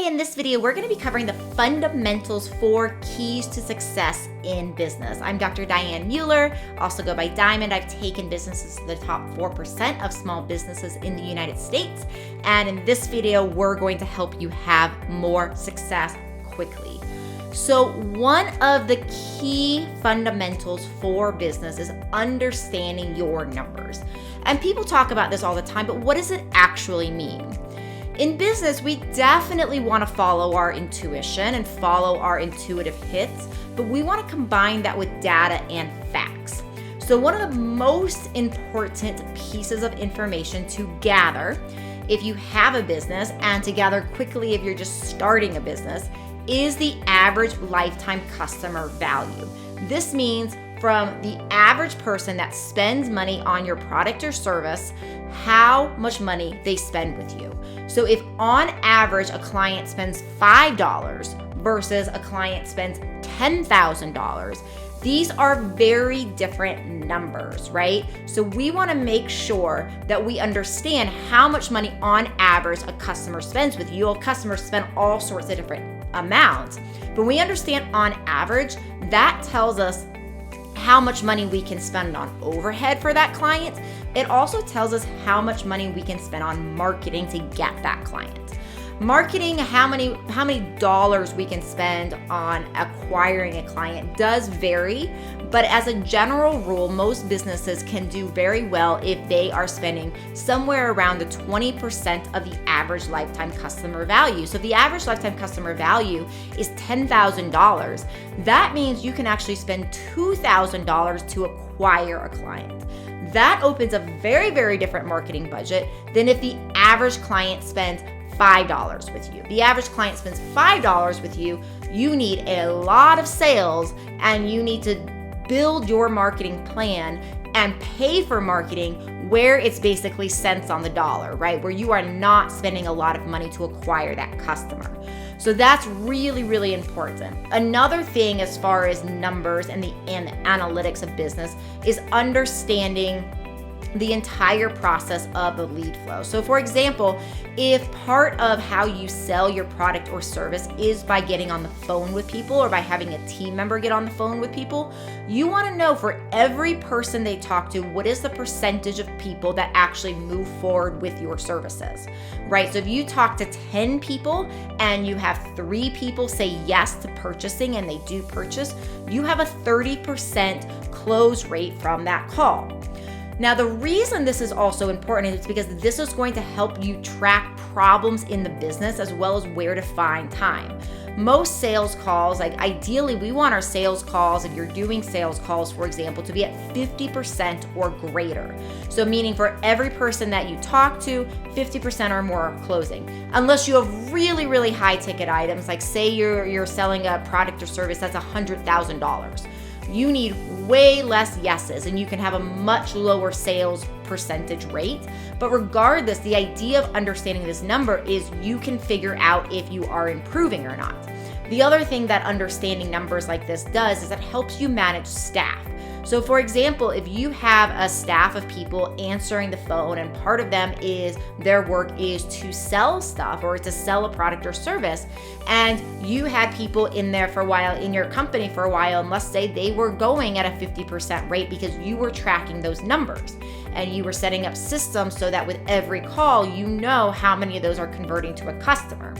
in this video, we're going to be covering the fundamentals for keys to success in business. I'm Dr. Diane Mueller, also go by Diamond. I've taken businesses to the top 4% of small businesses in the United States. And in this video, we're going to help you have more success quickly. So one of the key fundamentals for business is understanding your numbers. And people talk about this all the time, but what does it actually mean? In business, we definitely want to follow our intuition and follow our intuitive hits, but we want to combine that with data and facts. So one of the most important pieces of information to gather if you have a business and to gather quickly if you're just starting a business is the average lifetime customer value. This means from the average person that spends money on your product or service, how much money they spend with you. So if on average a client spends $5 versus a client spends $10,000, these are very different numbers, right? So we want to make sure that we understand how much money on average a customer spends with you. Customers spend all sorts of different amounts, but we understand on average, that tells us how much money we can spend on overhead for that client. It also tells us how much money we can spend on marketing to get that client. Marketing, how many dollars we can spend on acquiring a client does vary, but as a general rule, most businesses can do very well if they are spending somewhere around the 20% of the average lifetime customer value. So if the average lifetime customer value is $10,000, that means you can actually spend $2,000 to acquire a client. That opens a very, very different marketing budget than if the average client spends $5 with you. The average client spends $5 with you. You need a lot of sales and you need to build your marketing plan and pay for marketing where it's basically cents on the dollar, right? Where you are not spending a lot of money to acquire that customer. So that's really, really important. Another thing as far as numbers and the analytics of business is understanding the entire process of the lead flow. So for example, if part of how you sell your product or service is by getting on the phone with people or by having a team member get on the phone with people, you want to know for every person they talk to, what is the percentage of people that actually move forward with your services, right? So if you talk to 10 people and you have 3 people say yes to purchasing and they do purchase, you have a 30% close rate from that call. Now, the reason this is also important is because this is going to help you track problems in the business as well as where to find time. Most sales calls, like ideally, we want our sales calls, if you're doing sales calls, for example, to be at 50% or greater. So meaning for every person that you talk to, 50% or more are closing. Unless you have really, really high ticket items, like say you're selling a product or service that's $100,000. You need way less yeses and you can have a much lower sales percentage rate. But regardless, the idea of understanding this number is you can figure out if you are improving or not. The other thing that understanding numbers like this does is it helps you manage staff. So for example, if you have a staff of people answering the phone and part of them is their work is to sell stuff or to sell a product or service, and you had people in there for a while, in your company for a while, and let's say they were going at a 50% rate because you were tracking those numbers and you were setting up systems so that with every call, you know how many of those are converting to a customer.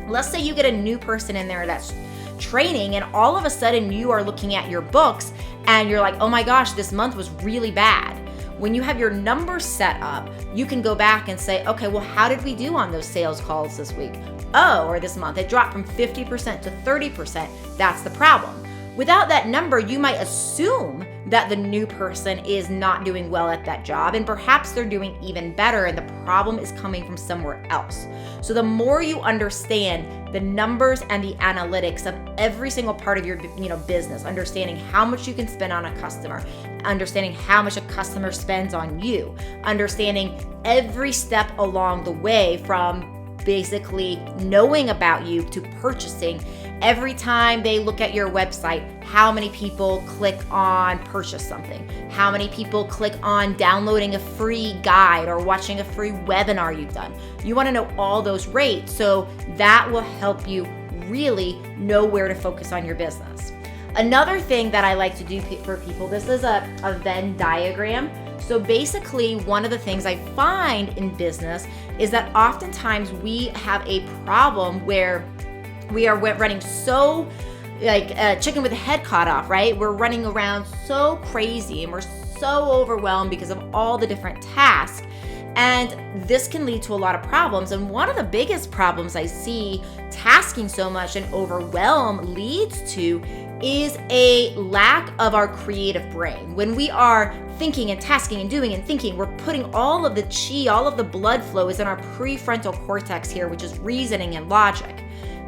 Let's say you get a new person in there that's training and all of a sudden you are looking at your books and you're like, oh my gosh, this month was really bad. When you have your numbers set up, you can go back and say, okay, well, how did we do on those sales calls this week? Oh, or this month, it dropped from 50% to 30%. That's the problem. Without that number, you might assume that the new person is not doing well at that job, and perhaps they're doing even better, and the problem is coming from somewhere else. So the more you understand the numbers and the analytics of every single part of your business, understanding how much you can spend on a customer, understanding how much a customer spends on you, understanding every step along the way from basically knowing about you to purchasing Every time they look at your website, how many people click on purchase something? How many people click on downloading a free guide or watching a free webinar you've done? You want to know all those rates, so that will help you really know where to focus on your business. Another thing that I like to do for people, this is a Venn diagram. So basically, one of the things I find in business is that oftentimes we have a problem where we are running so like a chicken with a head cut off, right? We're running around so crazy and we're so overwhelmed because of all the different tasks. And this can lead to a lot of problems. And one of the biggest problems I see tasking so much and overwhelm leads to is a lack of our creative brain. When we are thinking and tasking and doing and thinking, we're putting all of the chi, all of the blood flow is in our prefrontal cortex here, which is reasoning and logic.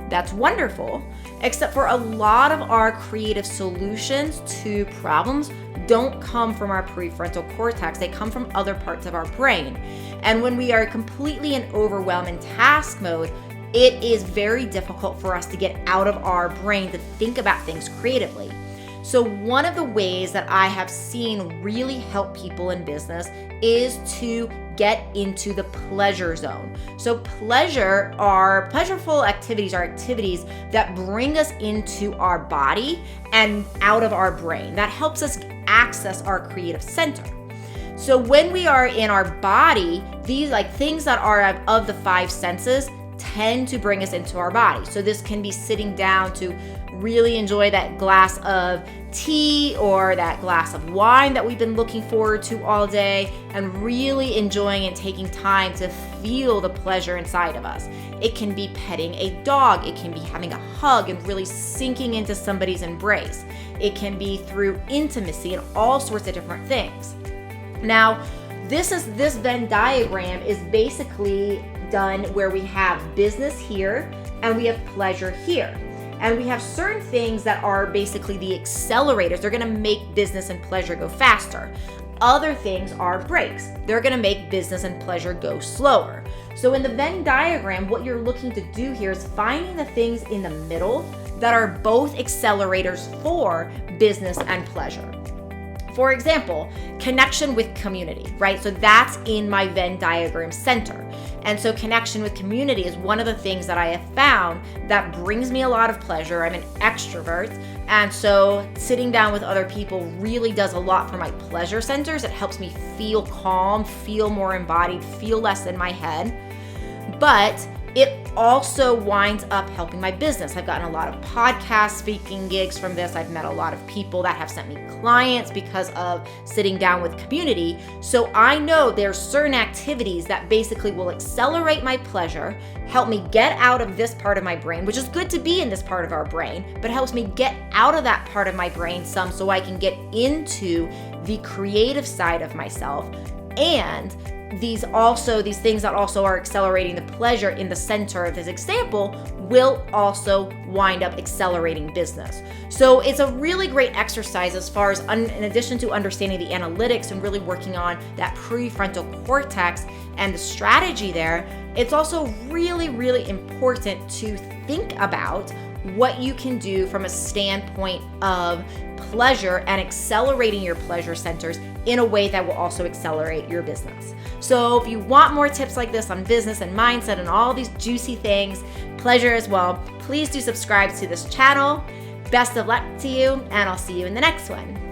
That's wonderful, except for a lot of our creative solutions to problems don't come from our prefrontal cortex. They come from other parts of our brain. And when we are completely in overwhelm and task mode, it is very difficult for us to get out of our brain to think about things creatively. So one of the ways that I have seen really help people in business is to get into the pleasure zone. So pleasureful activities are activities that bring us into our body and out of our brain. That helps us access our creative center. So when we are in our body, these like things that are of the five senses tend to bring us into our body. So this can be sitting down to really enjoy that glass of tea or that glass of wine that we've been looking forward to all day and really enjoying and taking time to feel the pleasure inside of us. It can be petting a dog. It can be having a hug and really sinking into somebody's embrace. It can be through intimacy and all sorts of different things. Now, this Venn diagram is basically done where we have business here and we have pleasure here. And we have certain things that are basically the accelerators. They're gonna make business and pleasure go faster. Other things are brakes. They're gonna make business and pleasure go slower. So in the Venn diagram, what you're looking to do here is finding the things in the middle that are both accelerators for business and pleasure. For example, connection with community, right? So that's in my Venn diagram center. And so connection with community is one of the things that I have found that brings me a lot of pleasure. I'm an extrovert. And so sitting down with other people really does a lot for my pleasure centers. It helps me feel calm, feel more embodied, feel less in my head. But it also winds up helping my business. I've gotten a lot of podcast speaking gigs from this. I've met a lot of people that have sent me clients because of sitting down with community. So I know there's certain activities that basically will accelerate my pleasure, help me get out of this part of my brain, which is good to be in this part of our brain, but helps me get out of that part of my brain some so I can get into the creative side of myself. And these things that also are accelerating the pleasure in the center of this example will also wind up accelerating business. So it's a really great exercise as far as in addition to understanding the analytics and really working on that prefrontal cortex and the strategy there, it's also really, really important to think about what you can do from a standpoint of pleasure and accelerating your pleasure centers in a way that will also accelerate your business. So if you want more tips like this on business and mindset and all these juicy things, pleasure as well, please do subscribe to this channel. Best of luck to you, and I'll see you in the next one.